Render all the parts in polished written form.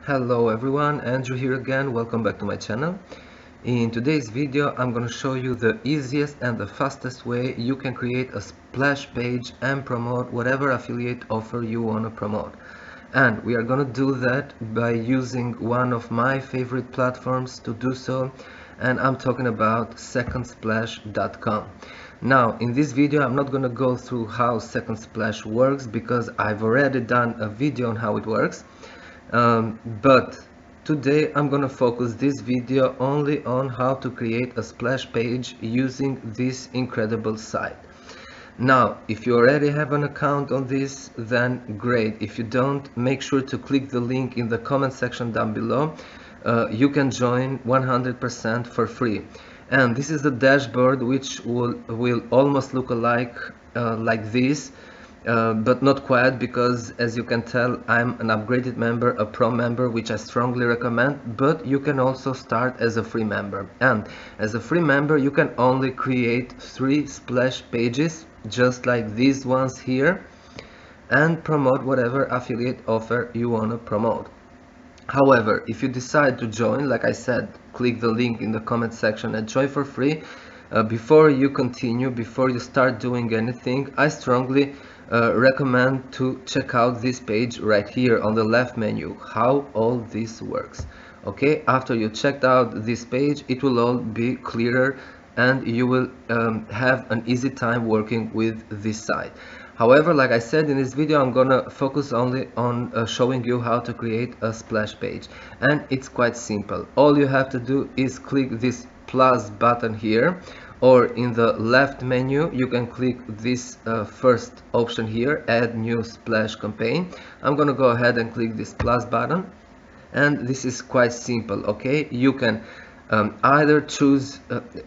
Hello everyone, Andrew here again. Welcome back to my channel. In today's video I'm going to show you the easiest and the fastest way you can create a splash page and promote whatever affiliate offer you want to promote. And we are going to do that by using one of my favorite platforms to do so, and I'm talking about secondsplash.com. Now in this video I'm not going to go through how Secondsplash works because I've already done a video on how it works. But today I'm gonna focus this video only on how to create a splash page using this incredible site. Now, if you already have an account on this, then great. If you don't, make sure to click the link in the comment section down below. You can join 100% for free. And this is the dashboard, which will almost look alike like this. But not quite, because as you can tell I'm an upgraded member, a pro member, which I strongly recommend. But you can also start as a free member, and as a free member you can only create 3 splash pages just like these ones here and promote whatever affiliate offer you want to promote. However, if you decide to join, like I said, click the link in the comment section and join for free. Before you continue, before you start doing anything, I strongly recommend to check out this page right here on the left menu, how all this works. Okay, after you checked out this page, it will all be clearer and you will have an easy time working with this site. However, like I said, in this video I'm gonna focus only on showing you how to create a splash page, and it's quite simple. All you have to do is click this plus button here, or in the left menu you can click this first option here, add new splash campaign. I'm gonna go ahead and click this plus button, and this is quite simple. Okay, you can either choose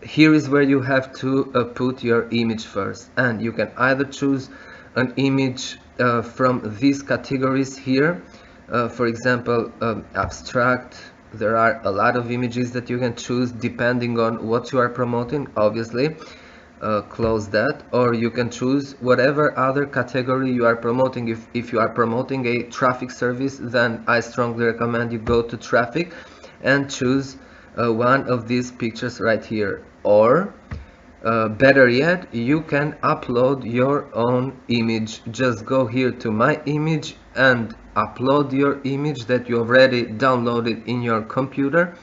here is where you have to put your image first, and you can either choose an image from these categories here. For example, abstract. There are a lot of images that you can choose depending on what you are promoting, obviously. Close that, or you can choose whatever other category you are promoting. If you are promoting a traffic service, then I strongly recommend you go to traffic and choose one of these pictures right here. Or better yet, you can upload your own image. Just go here to my image and upload your image that you already downloaded in your computer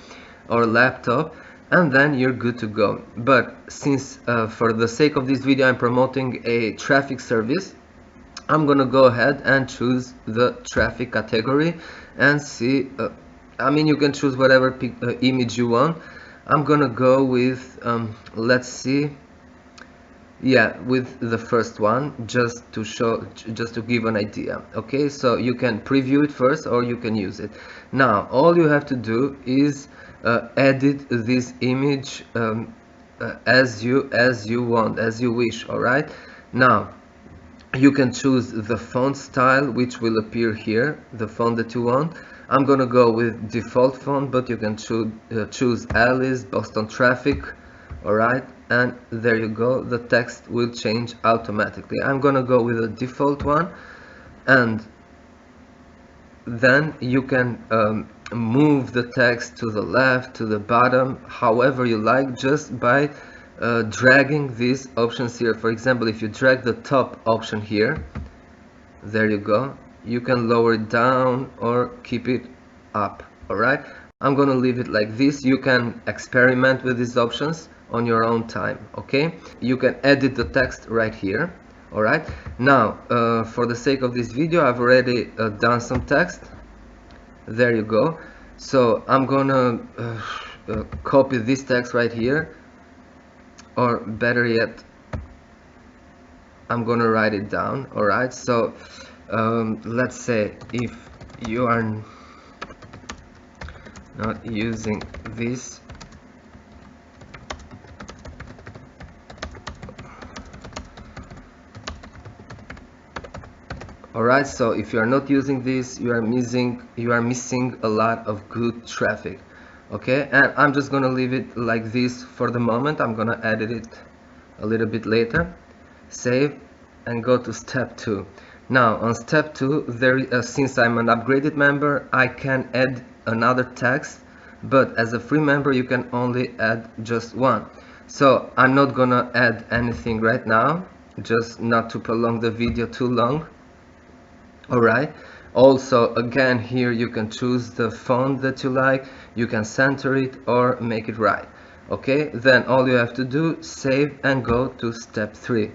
or laptop, and then you're good to go. But since for the sake of this video I'm promoting a traffic service, I'm gonna go ahead and choose the traffic category and see. I mean, you can choose whatever image you want. I'm gonna go with let's see, yeah, with the first one, just to show, just to give an idea. Okay, so you can preview it first or you can use it. Now all you have to do is edit this image as you want, as you wish. All right, now you can choose the font style, which will appear here, the font that you want. I'm gonna go with default font, but you can choose Alice, Boston Traffic. All right, and there you go, the text will change automatically. I'm gonna go with the default one, and then you can move the text to the left, to the bottom, however you like, just by dragging these options here. For example, if you drag the top option here, there you go, you can lower it down or keep it up. All right, I'm gonna leave it like this. You can experiment with these options on your own time. Okay, you can edit the text right here. All right, now for the sake of this video I've already done some text. There you go. So I'm gonna copy this text right here, or better yet, I'm gonna write it down. All right, so let's say if you are not using this, alright, so if you are not using this, you are missing a lot of good traffic. Okay, and I'm just gonna leave it like this for the moment. I'm gonna edit it a little bit later. Save and go to step 2. Now on step 2, since I'm an upgraded member, I can add another text, but as a free member you can only add just one. So I'm not gonna add anything right now, just not to prolong the video too long. Alright, also again here you can choose the font that you like, you can center it or make it right. Okay, then all you have to do, save and go to step 3.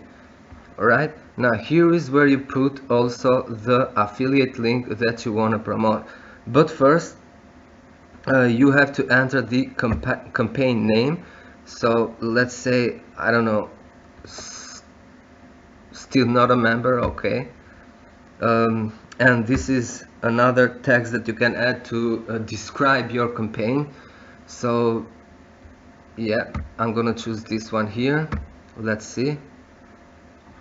Alright, now here is where you put also the affiliate link that you want to promote. But first you have to enter the campaign name. So let's say, I don't know, still not a member. Okay, and this is another text that you can add to describe your campaign. So yeah, I'm gonna choose this one here. Let's see.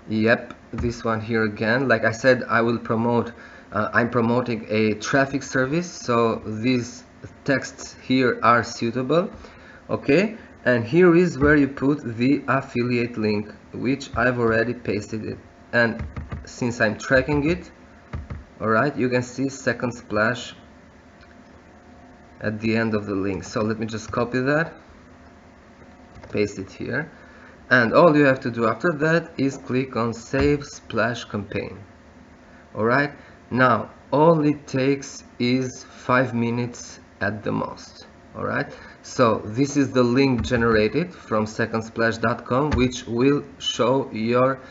Yep, this one here again. Like I said, I will promote, I'm promoting a traffic service, so these texts here are suitable. Okay, and here is where you put the affiliate link, which I've already pasted it. And since I'm tracking it, alright, you can see second splash at the end of the link. So let me just copy that, paste it here. And all you have to do after that is click on Save Splash Campaign. Alright, now all it takes is 5 minutes at the most. Alright, so this is the link generated from secondsplash.com, which will show your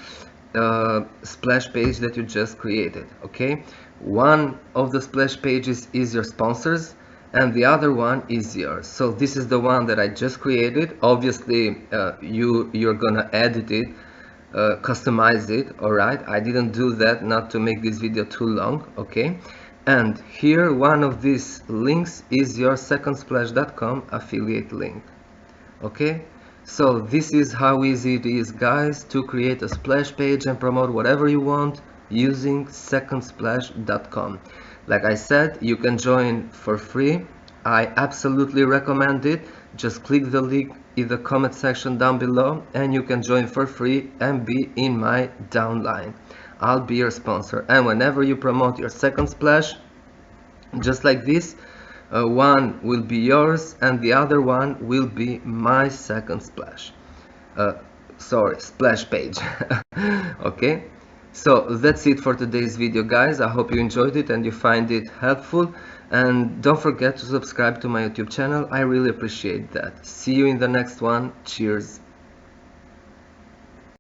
splash page that you just created. Okay, one of the splash pages is your sponsors and the other one is yours. So this is the one that I just created. Obviously you're gonna edit it, customize it. Alright, I didn't do that not to make this video too long. Okay, and here one of these links is your secondsplash.com affiliate link. Okay, so this is how easy it is, guys, to create a splash page and promote whatever you want using secondsplash.com. Like I said, you can join for free. I absolutely recommend it. Just click the link in the comment section down below and you can join for free and be in my downline. I'll be your sponsor, and whenever you promote your second splash, just like this, one will be yours and the other one will be my second splash. Sorry, splash page. Okay, so that's it for today's video, guys. I hope you enjoyed it and you find it helpful, and don't forget to subscribe to my YouTube channel. I really appreciate that. See you in the next one. Cheers.